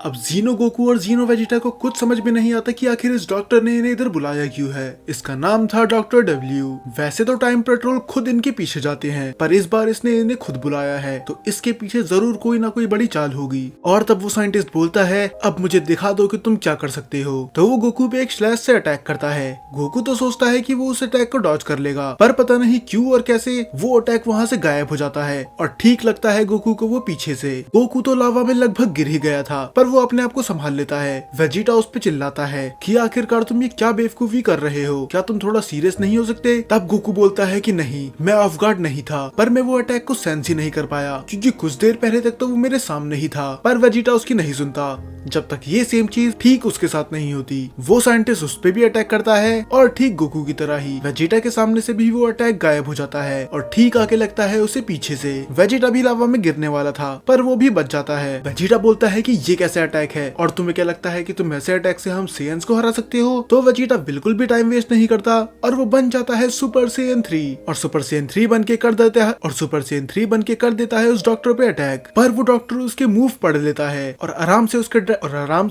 अब जीनो गोकू और जीनो वेजिटा को कुछ समझ में नहीं आता कि आखिर इस डॉक्टर ने इन्हें इधर बुलाया क्यों है। इसका नाम था डॉक्टर डब्ल्यू। वैसे तो टाइम पेट्रोल खुद इनके पीछे जाते हैं, पर इस बार इसने इन्हें खुद बुलाया है, तो इसके पीछे जरूर कोई ना कोई बड़ी चाल होगी। और तब वो साइंटिस्ट बोलता है, अब मुझे दिखा दो कि तुम क्या कर सकते हो। तो वो गोकू पे एक स्लैश से अटैक करता है। गोकू तो सोचता है कि वो उस अटैक को डॉज कर लेगा, पर पता नहीं क्यों और कैसे वो अटैक वहाँ से गायब हो जाता है और ठीक लगता है गोकू को वो पीछे से। गोकू तो लावा में लगभग गिर ही गया था, पर वो अपने आप को संभाल लेता है। वेजिटा उस पे चिल्लाता है कि आखिरकार तुम ये क्या बेवकूफी कर रहे हो, क्या तुम थोड़ा सीरियस नहीं हो सकते। तब गोकू बोलता है कि नहीं, मैं ऑफ गार्ड नहीं था, पर मैं वो अटैक को सेंस ही नहीं कर पाया क्योंकि कुछ देर पहले तक तो वो मेरे सामने ही था। पर वेजिटा उसकी नहीं सुनता जब तक ये सेम चीज ठीक उसके साथ नहीं होती। वो साइंटिस्ट उस पे भी अटैक करता है और ठीक गोकू की तरह ही वेजिटा के सामने से भी वो अटैक गायब हो जाता है और ठीक आके लगता है उसे पीछे से। वेजिटा भी लावा में गिरने वाला था, पर वो भी बच जाता है। वेजिटा बोलता है कि ये कैसे अटैक है और तुम्हें क्या लगता है कि तुम ऐसे अटैक से हम सेयंस को हरा सकते हो। तो वेजिटा बिल्कुल भी टाइम वेस्ट नहीं करता और वो बन जाता है सुपर सेयन 3 और सुपर सेयन 3 बन के कर देता है उस डॉक्टर पे अटैक। पर वो डॉक्टर उसके मूव पढ़ लेता है और आराम से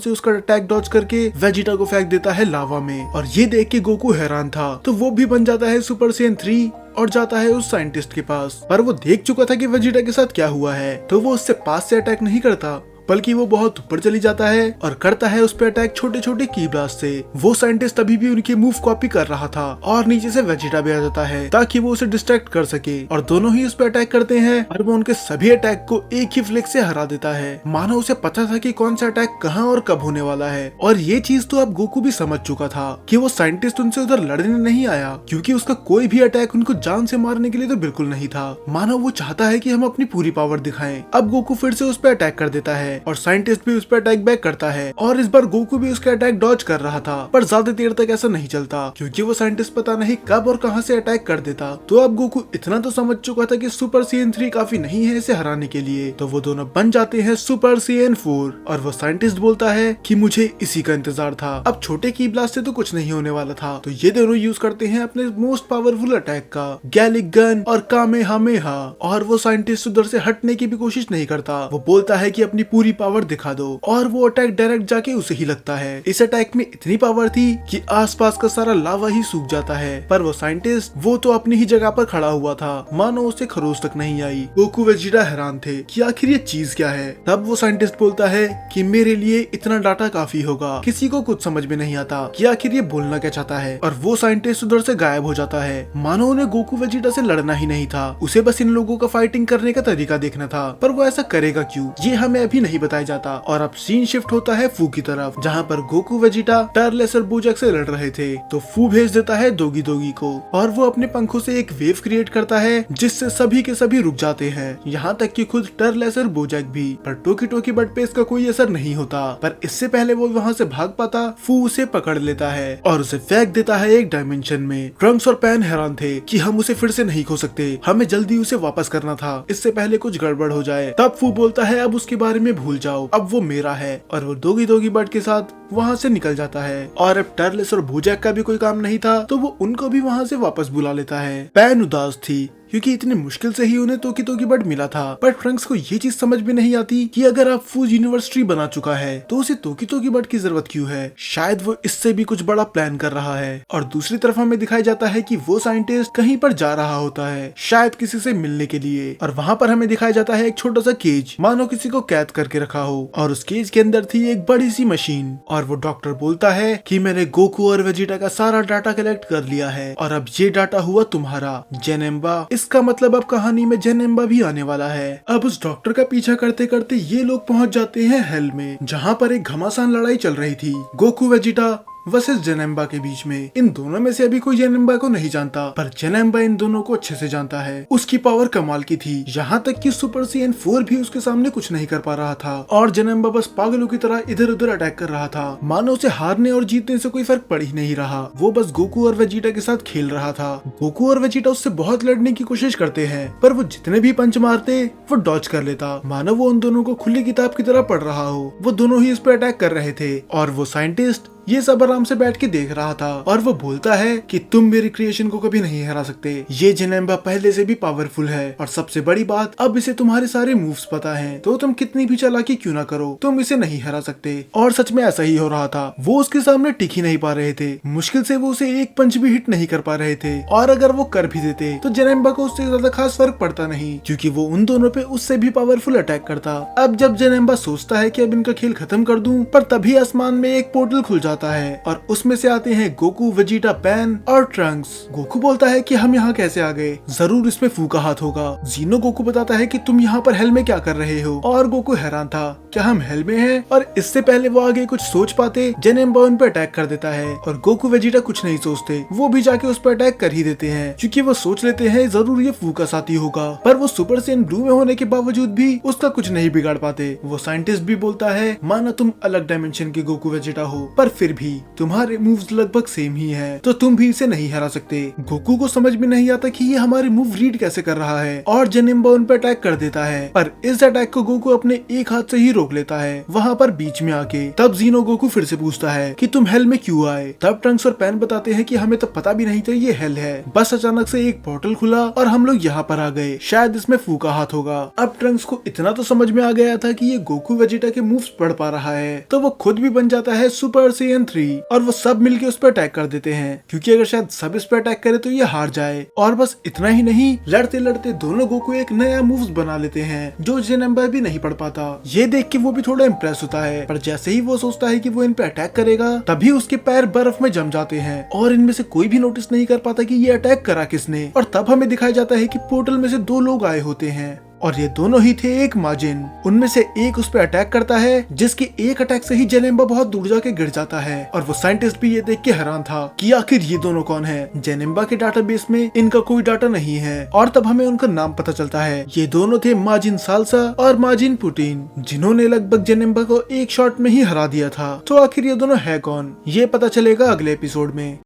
उसका अटैक डॉज करके वेजिटा को फेंक देता है लावा में। और ये देख के गोकू हैरान था, तो वो भी बन जाता है सुपर सेयन 3 और जाता है उस साइंटिस्ट के पास। पर वो देख चुका था कि वेजिटा के साथ क्या हुआ है, तो वो उससे पास से अटैक नहीं करता, बल्कि वो बहुत ऊपर चली जाता है और करता है उस पे अटैक छोटे छोटे की ब्लास्ट से। वो साइंटिस्ट अभी भी उनके मूव कॉपी कर रहा था और नीचे से वेजिटा भी आ जाता है ताकि वो उसे डिस्ट्रैक्ट कर सके और दोनों ही उस पे अटैक करते हैं और वो उनके सभी अटैक को एक ही फ्लिक से हरा देता है। मानो उसे पता था कि कौन सा अटैक कहाँ और कब होने वाला है। और ये चीज तो अब गोकू भी समझ चुका था कि वो साइंटिस्ट उनसे उधर लड़ने नहीं आया, क्योंकि उसका कोई भी अटैक उनको जान से मारने के लिए तो बिल्कुल नहीं था। मानो वो चाहता है कि हम अपनी पूरी पावर दिखाएं। अब गोकू फिर से उस पे अटैक कर देता है और साइंटिस्ट भी उस पर अटैक बैक करता है और इस बार गोकू भी उसका अटैक डॉज कर रहा था, पर ज्यादा देर तक ऐसा नहीं चलता क्योंकि वो साइंटिस्ट पता नहीं कब और कहां से अटैक कर देता। तो अब गोकू इतना तो समझ चुका था कि सुपर सेयन 3 काफी नहीं है इसे हराने के लिए, तो वो दोनों बन जाते हैं सुपर सेयन 4 और वो साइंटिस्ट बोलता है कि मुझे इसी का इंतजार था। अब छोटे की ब्लास्ट से तो कुछ नहीं होने वाला था, तो ये दोनों यूज करते हैं अपने मोस्ट पावरफुल अटैक का गैलिक गन और कामेहामेहा। और वो साइंटिस्ट उधर से हटने की भी कोशिश नहीं करता, वो बोलता है कि अपनी पूरी पावर दिखा दो और वो अटैक डायरेक्ट जाके उसे ही लगता है। इस अटैक में इतनी पावर थी कि आसपास का सारा लावा ही सूख जाता है, पर वो साइंटिस्ट वो तो अपनी ही जगह पर खड़ा हुआ था, मानो उसे खरोच तक नहीं आई। गोकू वेजिटा हैरान थे कि आखिर ये चीज क्या है। तब वो साइंटिस्ट बोलता है कि मेरे लिए इतना डाटा काफी होगा। किसी को कुछ समझ में नहीं आता कि आखिर ये बोलना क्या चाहता है और वो साइंटिस्ट उधर से गायब हो जाता है। मानो उन्हें गोकू वेजिटा से लड़ना ही नहीं था, उसे बस इन लोगों का फाइटिंग करने का तरीका देखना था, पर वो ऐसा करेगा क्यों ये हमें अभी नहीं बताया जाता। और अब सीन शिफ्ट होता है फू की तरफ, जहाँ पर गोकू वेजिटा टर्लेस और बूजक से लड़ रहे थे। तो फू भेज देता है दोगी दोगी को और वो अपने पंखों से एक वेव क्रिएट करता है जिससे सभी के सभी रुक जाते हैं, यहाँ तक कि खुद टर्लेस और बूजक भी। पर टोकी टोकी बट पे इसका कोई असर नहीं होता। पर इससे पहले वो वहाँ से भाग पाता, फू उसे पकड़ लेता है और उसे फेंक देता है एक डायमेंशन में। ट्रंक्स और पैन हैरान थे कि हम उसे फिर से नहीं खो सकते, हमें जल्दी उसे वापस करना था, इससे पहले कुछ गड़बड़ हो जाए। तब फू बोलता है अब उसके बारे में भूल जाओ, अब वो मेरा है। और वो दोगी दोगी बर्ड के साथ वहाँ से निकल जाता है। और अब टर्लेस और बूजैक का भी कोई काम नहीं था, तो वो उनको भी वहाँ से वापस बुला लेता है। पैन उदास थी क्योंकि इतनी मुश्किल से ही उन्हें तोकी तोकी बर्ड मिला था, पर ट्रंक्स को ये चीज समझ में नहीं आती कि अगर आप फूज यूनिवर्सिटी बना चुका है तो उसे तोकी तोकी बर्ड की जरूरत क्यों है। शायद वो इससे भी कुछ बड़ा प्लान कर रहा है। और दूसरी तरफ हमें दिखाया जाता है कि वो साइंटिस्ट कहीं पर जा रहा होता है, शायद किसी से मिलने के लिए। और वहाँ पर हमें दिखाया जाता है एक छोटा सा केज, मानो किसी को कैद करके रखा हो, और उस केज के अंदर थी एक बड़ी सी मशीन। और वो डॉक्टर बोलता है कि मैंने गोकू और वेजिटा का सारा डाटा कलेक्ट कर लिया है और अब ये डाटा हुआ तुम्हारा जेनेम्बा। इसका मतलब अब कहानी में जेनेम्बा भी आने वाला है। अब उस डॉक्टर का पीछा करते करते ये लोग पहुंच जाते हैं हेल में, जहाँ पर एक घमासान लड़ाई चल रही थी गोकू वेजिटा वर्सेस जेनेम्बा के बीच में। इन दोनों में से अभी कोई जेनेम्बा को नहीं जानता, पर जेनेम्बा इन दोनों को अच्छे से जानता है। उसकी पावर कमाल की थी, यहाँ तक कि सुपर सेयन 4 भी उसके सामने कुछ नहीं कर पा रहा था और जेनेम्बा बस पागलों की तरह इधर उधर अटैक कर रहा था, मानो उसे हारने और जीतने से कोई फर्क पड़ ही नहीं रहा। वो बस गोकू और वेजिटा के साथ खेल रहा था। गोकू और वेजिटा उससे बहुत लड़ने की कोशिश करते हैं, पर वो जितने भी पंच मारते वो डॉज कर लेता, मानो वो उन दोनों को खुली किताब की तरह पढ़ रहा हो। वो दोनों ही इस पे अटैक कर रहे थे और वो साइंटिस्ट ये सब आराम से बैठ के देख रहा था और वो बोलता है कि तुम मेरी क्रिएशन को कभी नहीं हरा सकते। ये जेनेम्बा पहले से भी पावरफुल है और सबसे बड़ी बात, अब इसे तुम्हारे सारे मूव्स पता हैं, तो तुम कितनी भी चालाकी क्यों ना करो, तुम इसे नहीं हरा सकते। और सच में ऐसा ही हो रहा था। वो उसके सामने टिक ही नहीं पा रहे थे। मुश्किल से वो उसे एक पंच भी हिट नहीं कर पा रहे थे, और अगर वो कर भी देते तो जेनेम्बा को उससे ज्यादा खास फर्क पड़ता नहीं, क्योंकि वो उन दोनों पे उससे भी पावरफुल अटैक करता। अब जब जेनेम्बा सोचता है कि अब इनका खेल खत्म कर दूं, पर तभी आसमान में एक पोर्टल खुल जाता है और उसमें से आते हैं गोकू, वेजिटा, पैन और ट्रंक्स। गोकू बोलता है कि हम यहाँ कैसे आ गए, जरूर इसमें फू का हाथ होगा। जीनो गोकू बताता है कि तुम यहाँ पर हेल में क्या कर रहे हो, और गोकू हैरान था, क्या हम हेल में हैं? और इससे पहले वो आगे कुछ सोच पाते, जेनेम्बा उन पे अटैक कर देता है और गोकू वेजिटा कुछ नहीं सोचते, वो भी जाके उस पर अटैक कर ही देते हैं, क्योंकि वो सोच लेते हैं जरूर ये फू का साथी होगा। पर वो सुपर सेन ब्लू में होने के बावजूद भी उसका कुछ नहीं बिगाड़ पाते। वो साइंटिस्ट भी बोलता है, माना तुम अलग डायमेंशन के गोकू वेजिटा हो, पर फिर भी तुम्हारे मूव्स लगभग सेम ही है, तो तुम भी इसे नहीं हरा सकते। गोकू को समझ में नहीं आता कि ये हमारे मूव रीड कैसे कर रहा है, और जेनेम्बा उन पर अटैक कर देता है, पर इस अटैक को गोकू अपने एक हाथ से ही रोक लेता है वहाँ पर बीच में आके। तब जीनो गोकू फिर से पूछता है कि तुम हेल में क्यों आए? तब ट्रंक्स और पैन बताते हैं कि हमें तो पता भी नहीं था ये हेल है, बस अचानक से एक पोर्टल खुला और हम लोग यहाँ पर आ गए, शायद इसमें फू का हाथ होगा। अब ट्रंक्स को इतना तो समझ में आ गया था कि ये गोकू वेजिटा के मूव्स पढ़ पा रहा है, तो वो खुद भी बन जाता है सुपर सैयन 3 और वो सब मिलके उस पर अटैक कर देते हैं, क्योंकि अगर शायद सब इस पर अटैक करे तो ये हार जाए। और बस इतना ही नहीं, लड़ते लड़ते दोनों गोकू एक नया मूव्स बना लेते हैं जो जेनेम्बा भी नहीं पढ़ पाता। ये देख के वो भी थोड़ा इम्प्रेस होता है, पर जैसे ही वो सोचता है कि वो इन पे अटैक करेगा, तभी उसके पैर बर्फ में जम जाते हैं और इनमें से कोई भी नोटिस नहीं कर पाता कि ये अटैक करा किसने। और तब हमें दिखाया जाता है कि पोर्टल में से दो लोग आए होते हैं और ये दोनों ही थे एक माजिन। उनमें से एक उस पर अटैक करता है, जिसके एक अटैक से ही जेनेम्बा बहुत दूर जाके गिर जाता है, और वो साइंटिस्ट भी ये देख के हैरान था कि आखिर ये दोनों कौन है। जेनेम्बा के डाटाबेस में इनका कोई डाटा नहीं है, और तब हमें उनका नाम पता चलता है। ये दोनों थे माजिन साल्सा और माजिन पुटीन, जिन्होंने लगभग जेनेम्बा को एक शॉट में ही हरा दिया था। तो आखिर ये दोनों है कौन, ये पता चलेगा अगले एपिसोड में।